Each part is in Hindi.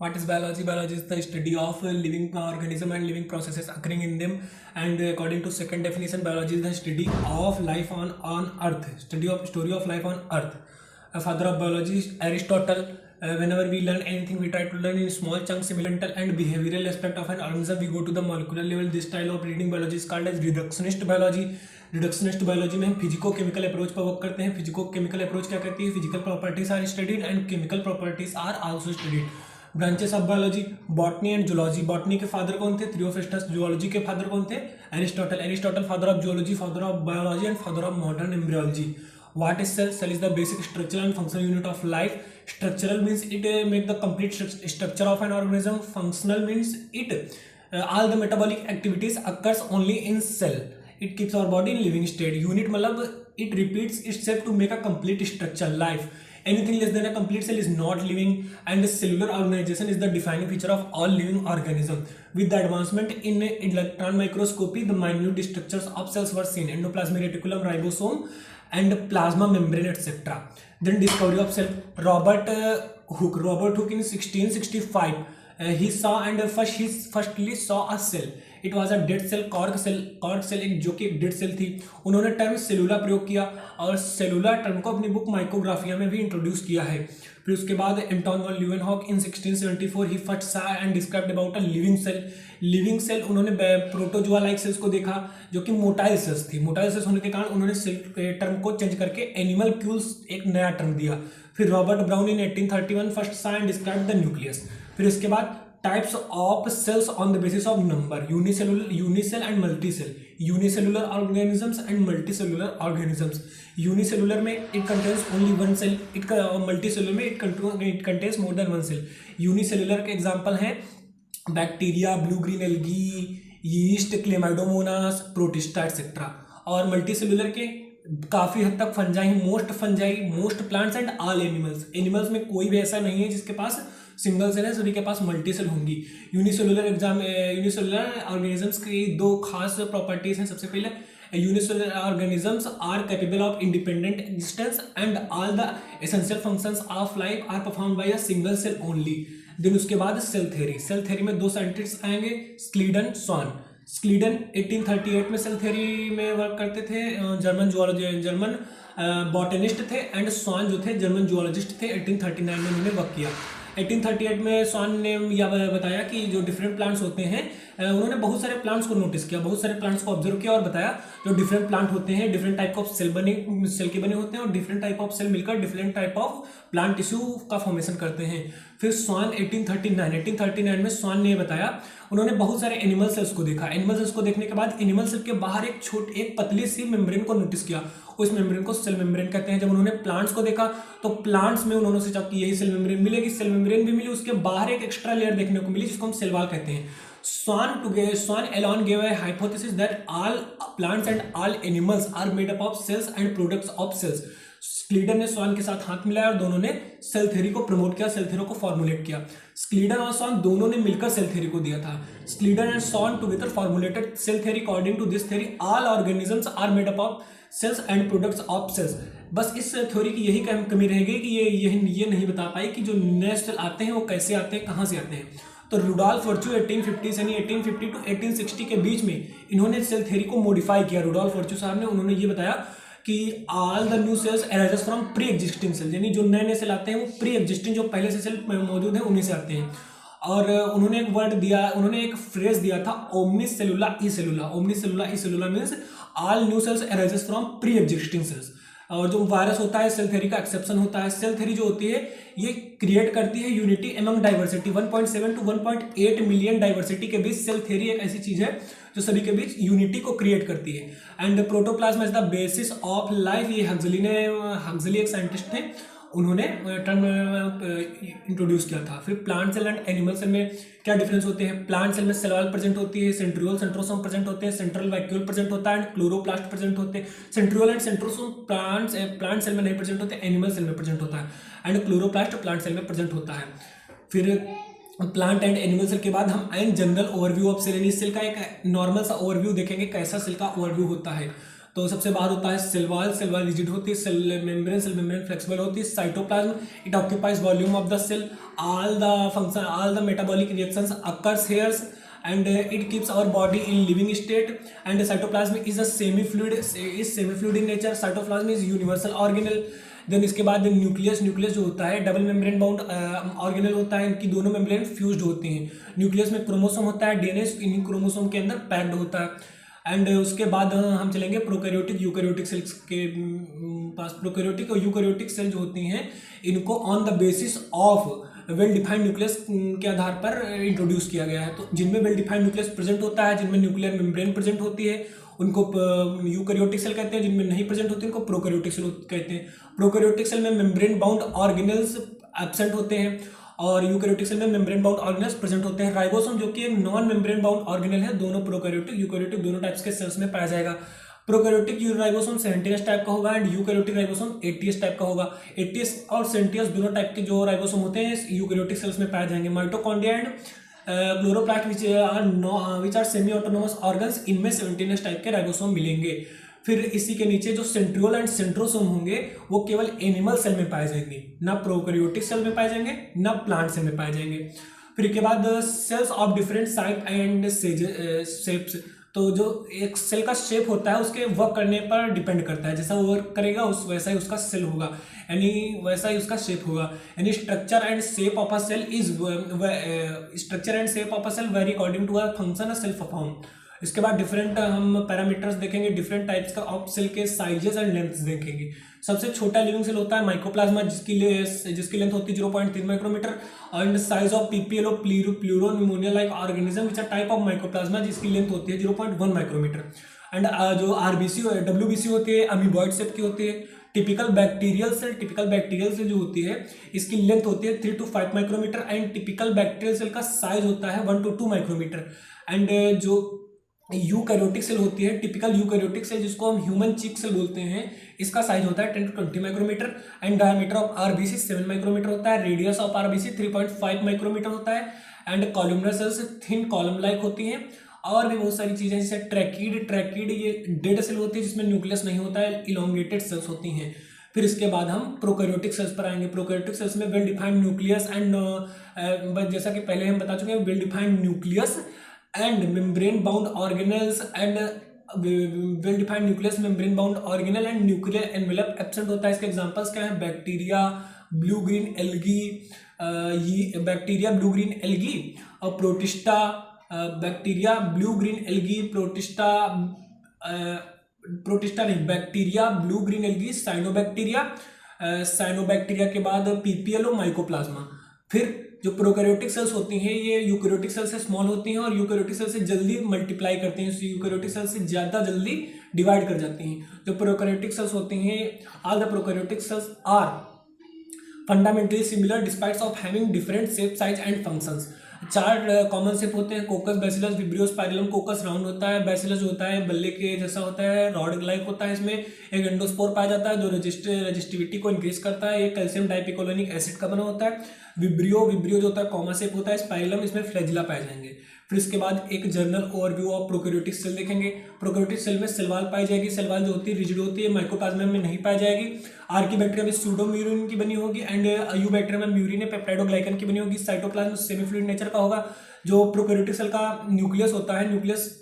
What is biology? Biology is the study of living organism and living processes occurring in them. And according to second definition, biology is the study of life on Earth. Story of life on Earth. Father of biology is Aristotle. Whenever we learn anything, we try to learn in small chunks, mental and behavioral aspect of an organism. We go to the molecular level. This style of reading biology is called as reductionist biology. Reductionist biology में हम फिजिको केमिकल अप्रोच पर वर्क करते हैं. फिजिको केमिकल अप्रोच क्या कहती है? Physical properties are studied and chemical properties are also studied. Branches of biology, botany and zoology. Botany के फादर कौन थे? थियोफ्रास्टस. जूलॉजी के फादर कौन थे? Aristotle. Aristotle father of zoology, father of biology and father of modern embryology. What is cell? Cell is the basic structural and functional unit of life. Structural means it make the complete structure of an organism. Functional means it all the metabolic activities occurs only in cell. It keeps our body in living state. Unit मतलब it repeats itself to make a complete structure. Life. Anything less than a complete cell is not living, and cellular organization is the defining feature of all living organism. With the advancement in electron microscopy, the minute structures of cells were seen: endoplasmic reticulum, ribosome, and plasma membrane, etc. Then discovery of cell. Robert Hooke in 1665 he saw and firstly saw a cell. It was a dead cell, cork cell एक जो कि एक डेड सेल थी. उन्होंने टर्म सेलुला प्रयोग किया और सेलुला टर्म को अपनी बुक माइक्रोग्राफिया में भी इंट्रोड्यूस किया है. फिर उसके बाद एंटोन वन ल्यूवेनहॉक इन 1674 ही first saw and described about a living cell. Living cell उन्होंने प्रोटोजुआ लाइक सेल्स को देखा जो कि मोटाइल सेल्स थी. मोटाइल सेल्स होने के कारण उन्होंने सेल टर्म को चेंज करके एनिमल क्यूल्स एक नया टर्म दिया. फिर Robert Brown in 1831 first saw and described the nucleus. फिर इसके बाद types of cells on the basis of number: unicell and multicell. Unicellular organisms and multicellular organisms. Unicellular में it contains only one cell. Multicellular में it contains more than one cell. Unicellular के example हैं bacteria, blue green algae, yeast, Chlamydomonas, protista etcetera. और मल्टीसेलुलर के काफी हद तक fungi, most plants and all animals. Animals में कोई भी ऐसा नहीं है जिसके पास सिंगल सेल है, सभी के पास मल्टी सेल होंगी. यूनिसेलुलर ऑर्गेनिजम्स की दो खास प्रॉपर्टीज हैं. सबसे पहले unicellular organisms are capable of independent existence and all the essential functions of life are performed by a single cell only. Then उसके बाद सेल थ्योरी. सेल थ्योरी में दो साइंटिस्ट आएंगे, स्क्लीडन, स्वान. स्क्लीडन 1838 में सेल थ्योरी में वर्क करते थे, जर्मन बॉटनिस्ट थे. एंड स्वान जो थे जर्मन जूलॉजिस्ट थे. 1839 में उन्होंने वर्क किया. 1838 में स्वान ने यह बताया कि जो डिफरेंट प्लांट्स होते हैं, उन्होंने बहुत सारे प्लांट्स को नोटिस किया, बहुत सारे प्लांट्स को ऑब्जर्व किया और बताया जो डिफरेंट प्लांट होते हैं डिफरेंट टाइप ऑफ सेल के बने होते हैं और डिफरेंट टाइप ऑफ सेल मिलकर different type of plant tissue का फॉर्मेशन करते हैं. फिर स्वान 1839 में स्वान ने बताया, उन्होंने बहुत सारे एनिमल सेल्स को देखा. एनिमल सेल्स को देखने के बाद एनिमल सेल के बाहर एक पतली सी मेम्ब्रेन को नोटिस किया. उस मेम्ब्रेन को सेल मेम्ब्रेन कहते हैं. जब उन्होंने प्लांट्स को देखा तो प्लांट्स में उन्होंने सोचा कि यही सेल मेम्ब्रेन मिलेगी. सेल मेम्ब्रेन भी मिली, उसके बाहर एक एक्स्ट्रा लेयर देखने को मिली जिसको हम सेल वॉल कहते हैं. Swan alone gave a hypothesis that all plants and all animals are made up of cells and products of cells. Schleiden ने स्वान के साथ हाथ मिलाया और दोनों ने सेल थ्योरी को प्रमोट किया, सेल थ्योरी को फॉर्मुलेट किया. स्क्लीडन और स्वान दोनों ने मिलकर सेल थ्योरी को दिया था. Schleiden and Schwann together formulated cell theory. According to this theory all organisms are made up of cells and products of cells. बस इस थ्योरी की यही कमी रह गई कि ये नहीं बता पाई कि जो नए सेल आते हैं वो कैसे आते हैं, कहाँ से आते हैं. तो रुडोल्फ वर्च्यू 1850 यानी 1850 टू 1860 के बीच में इन्होंने सेल थ्योरी को मॉडिफाई किया. रुडोल्फ वर्च्यू साहब ने, उन्होंने ये बताया कि all the new cells arises from pre existing cell, यानी जो नए सेल आते हैं वो प्री एग्जिस्टिंग जो पहले से सेल मौजूद है उन्हीं से आते हैं. और उन्होंने एक वर्ड दिया, उन्होंने एक फ्रेज दिया था, omnis cellula e cellula. Omnis cellula e cellula means all new cells arises from pre existing cells. और जो वायरस होता है सेल थ्योरी का एक्सेप्शन होता है. सेल थ्योरी जो होती है ये क्रिएट करती है unity among diversity. 1.7 to 1.8 million diversity के बीच सेल थ्योरी एक ऐसी चीज है जो सभी के बीच यूनिटी को क्रिएट करती है. And protoplasm is the basis of life. ये हक्सली एक साइंटिस्ट थे, उन्होंने टर्म इंट्रोड्यूस किया था. फिर plant cell and animal cell में क्या डिफरेंस होते हैं? प्लांट सेल में सेल वॉल प्रेजेंट होती है, सेंट्रियोल सेंट्रोसोम प्रेजेंट होते हैं, सेंट्रल वैक्यूल प्रेजेंट होता है एंड क्लोरोप्लास्ट प्रेजेंट होते हैं. Centriole and centrosome plant cell में नहीं प्रेजेंट होते, एनिमल सेल में प्रेजेंट होता है. एंड क्लोरोप्लास्ट प्लांट सेल में प्रेजेंट होता है. फिर प्लांट एंड एनिमल सेल के बाद हम आए जनरल ओवरव्यू ऑफ सेल. यानी सेल का एक नॉर्मल सा ओवरव्यू देखेंगे कैसा सेल का ओवरव्यू होता है. तो सबसे बाहर होता है सेल वॉल रिजिड होती है, सेल मेम्ब्रेन फ्लेक्सिबल होती है। Cytoplasm it occupies volume of the cell, all the metabolic reactions occurs here and it keeps our body in living state. And cytoplasm is a semi fluid in nature. Cytoplasm is universal organelle. Then इसके बाद न्यूक्लियस जो होता है डबल मेम्ब्रेन बाउंड ऑर्गेनल होता है, इनकी दोनों मेम्ब्रेन फ्यूज्ड होती हैं। न्यूक्लियस में क्रोमोसोम होता है, डीएनए इन्हीं क्रोमोसोम के अंदर पैक्ड होता है। एंड उसके बाद हम चलेंगे प्रोकैरियोटिक यूकैरियोटिक सेल्स के पास। प्रोकैरियोटिक और यूकैरियोटिक सेल जो होती हैं इनको on the basis of well defined nucleus के आधार पर इंट्रोड्यूस किया गया है। तो जिनमें वेल डिफाइंड न्यूक्लियस प्रेजेंट होता है, जिनमें न्यूक्लियर मेम्ब्रेन प्रेजेंट होती है, उनको यूकैरियोटिक सेल कहते हैं। जिनमें नहीं प्रेजेंट होती है उनको प्रोकैरियोटिक सेल कहते हैं। प्रोकैरियोटिक सेल में मेम्ब्रेन बाउंड ऑर्गेनल्स एब्सेंट होते हैं और यूकैरियोटिक सेल में मेम्ब्रेन बाउंड ऑर्गेनल्स प्रेजेंट होते हैं। राइबोसोम जो कि एक नॉन मेम्ब्रेन बाउंड ऑर्गेनल है, दोनों प्रोकैरियोटिक यूकैरियोटिक दोनों टाइप्स के सेल्स में पाया जाएगा। प्रोकैरियोटिक राइबोसोम सेंटियस टाइप का होगा and eukaryotic ribosome 80s type का होगा। 80s और सेंटियस दोनों टाइप के जो राइबोसोम होते हैं यूकैरियोटिक सेल्स में पाए जाएंगे। Mitochondria and chloroplast which are semi autonomous organs, इनमें 17s टाइप के राइबोसोम मिलेंगे। फिर इसी के नीचे जो सेंट्रियोल एंड सेंट्रोसोम होंगे वो केवल एनिमल सेल में पाए जाएंगे, ना प्रोकैरियोटिक सेल में पाए जाएंगे ना प्लांट सेल में पाए जाएंगे। फिर इसके बाद cells of different size and shapes, तो जो एक सेल का शेप होता है उसके वर्क करने पर डिपेंड करता है, जैसा वो वर्क करेगा वैसा ही उसका सेल होगा, यानी वैसा ही उसका शेप होगा। यानी structure and shape of a cell vary according to a function a cell perform. इसके बाद डिफरेंट हम पैरामीटर्स देखेंगे, डिफरेंट टाइप्स का ऑफ सेल के साइजेस एंड लेंथ्स देखेंगे। सबसे छोटा लिविंग सेल होता है माइकोप्लाज्मा, जिसकी लेंथ होती है 0.3 micrometre. And size of PPL pleuro pneumonia like organism which are type of mycoplasma, जिसकी लेंथ होती है 0.1 माइक्रोमीटर। एंड जो आरबीसी डब्ल्यूबीसी होती है अमीबॉइड शेप की होती है। टिपिकल बैक्टीरियल सेल जो होती है इसकी लेंथ होती है 3 to 5 micrometre and typical bacterial cell का साइज होता है 1 to 2 माइक्रोमीटर। एंड जो यूकैरियोटिक सेल होती है, टिपिकल यूकैरियोटिक सेल जिसको हम ह्यूमन चीक सेल बोलते हैं, इसका साइज होता है 10 to 20 micrometre. And diameter of RBC 7 micrometre होता है। रेडियस ऑफ आरबीसी 3.5 माइक्रोमीटर होता है। And columnar cells thin column like होती हैं। और भी बहुत सारी चीजें जैसे ट्रैकीड ये डेड सेल होती है जिसमें न्यूक्लियस नहीं होता है, इलोंगेटेड सेल्स होती हैं। फिर इसके बाद हम प्रोकैरियोटिक सेल्स पर आएंगे। प्रोकैरियोटिक सेल्स में वेल डिफाइंड न्यूक्लियस एंड जैसा कि पहले हम बता चुके हैं, well defined nucleus and membrane bound organelles and well defined nucleus, membrane bound organelle and nuclear envelope absent होता है। इसके एग्जांपल्स क्या है? बैक्टीरिया, ब्लू ग्रीन एल्गी और protista. Bacteria, blue green algae, protista नहीं, bacteria, blue green algae, cyanobacteria के बाद पीपीएल, माइकोप्लाज्मा। फिर जो प्रोकैरियोटिक सेल्स होती हैं ये यूकैरियोटिक सेल से स्मॉल होती हैं और यूकैरियोटिक सेल से जल्दी मल्टीप्लाई करती हैं, यूकैरियोटिक सेल से ज़्यादा जल्दी डिवाइड कर जाती हैं। जो प्रोकैरियोटिक सेल्स होती हैं, all the prokaryotic cells are fundamentally similar despite of having different shape, size and functions. 4 common shape होते हैं, coccus, bacillus, vibrio, spirillum. Coccus round होता है, बैसिलस जो होता है बल्ले के जैसा होता है, रॉड लाइक होता है। इसमें एक एंडोस्पोर पाया जाता है जो रेजिस्टिविटी को इंक्रीज करता है। ये कैल्शियम डाइपिकोलोनिक एसिड का बना होता है। विब्रियो जो होता है कॉमा शेप होता है। स्पाइरलम, इसमें फ्लैजिला पाए जाएंगे। फिर इसके बाद एक general overview of prokaryotic cell देखेंगे। प्रोकैरियोटिक सेल में सेल वॉल पाई जाएगी। सेल वॉल जो होती है रिजिड होती है, माइकोप्लाज्मा में नहीं पाई जाएगी। आर्कीबैक्टीरिया में सूडोम्यूरिन की बनी होगी एंड यूबैक्टीरिया में म्यूरिन पेप्टाइडोग्लाइकन की बनी होगी। साइटोप्लाज्म सेमी फ्लूइड नेचर का होगा। जो प्रोकैरियोटिक सेल का न्यूक्लियस होता है, न्यूक्लियस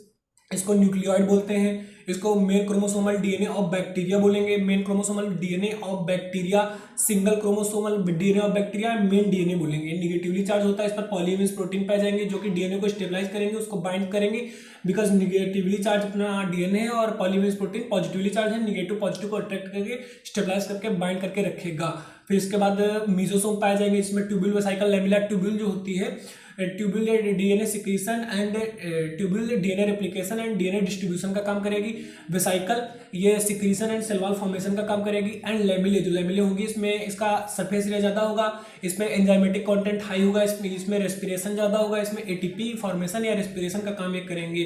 इसको न्यूक्लियोइड बोलते हैं। इसको main chromosomal DNA of bacteria बोलेंगे। Main chromosomal DNA of bacteria, single chromosomal DNA of bacteria main DNA बोलेंगे। निगेटिवली चार्ज होता है, इस पर पॉलीमेरेज प्रोटीन पाए जाएंगे जो कि डीएनए को स्टेबलाइज करेंगे, उसको बाइंड करेंगे। बिकॉज निगेटिवली चार्ज अपना डीएनए है और पॉलीमेरेज प्रोटीन पॉजिटिवली चार्ज है, निगेटिव पॉजिटिव को अट्रैक्ट करके स्टेबलाइज करके बाइंड करके रखेगा। फिर इसके बाद मीजोसोम पाए जाएंगे, इसमें ट्यूब्यूल वेसिकल लेमिला ट्यूब्यूल जो होती है, tubule DNA secretion and tubule DNA replication and DNA distribution का काम करेगी। वेसिकल ये secretion and cell wall formation का काम करेगी। एंड लेमिले, जो लेमिले होंगी इसमें इसका सरफेस एरिया ज़्यादा होगा, इसमें एंजाइमेटिक कंटेंट हाई होगा, इसमें रेस्पिरेशन ज़्यादा होगा, इसमें एटीपी फॉर्मेशन या रेस्पिरेशन का काम ये करेंगे।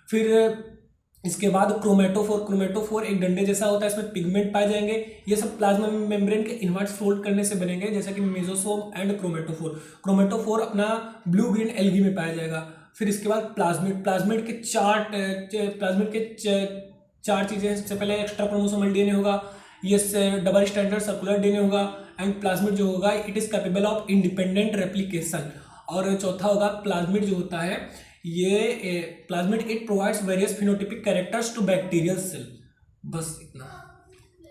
फिर इसके बाद क्रोमेटोफोर एक डंडे जैसा होता है, इसमें पिगमेंट पाए जाएंगे। ये सब प्लाज्मा मेम्ब्रेन के इनवर्ट फोल्ड करने से बनेंगे, जैसा कि मेसोसोम एंड क्रोमेटोफोर अपना ब्लू ग्रीन एल्गी में पाया जाएगा। फिर इसके बाद प्लाज्मिड के चार चीजें हैं। सबसे पहले एक्स्ट्रा क्रोमोसोमल डीएनए होगा, ये डबल स्टैंडर्ड सर्कुलर डीएनए होगा, एंड प्लाज्मिड जो होगा it is capable of independent replication. और चौथा होगा प्लाज्मिड जो होता है ये plasmid it provides various phenotypic characters to bacterial cell. बस इतना।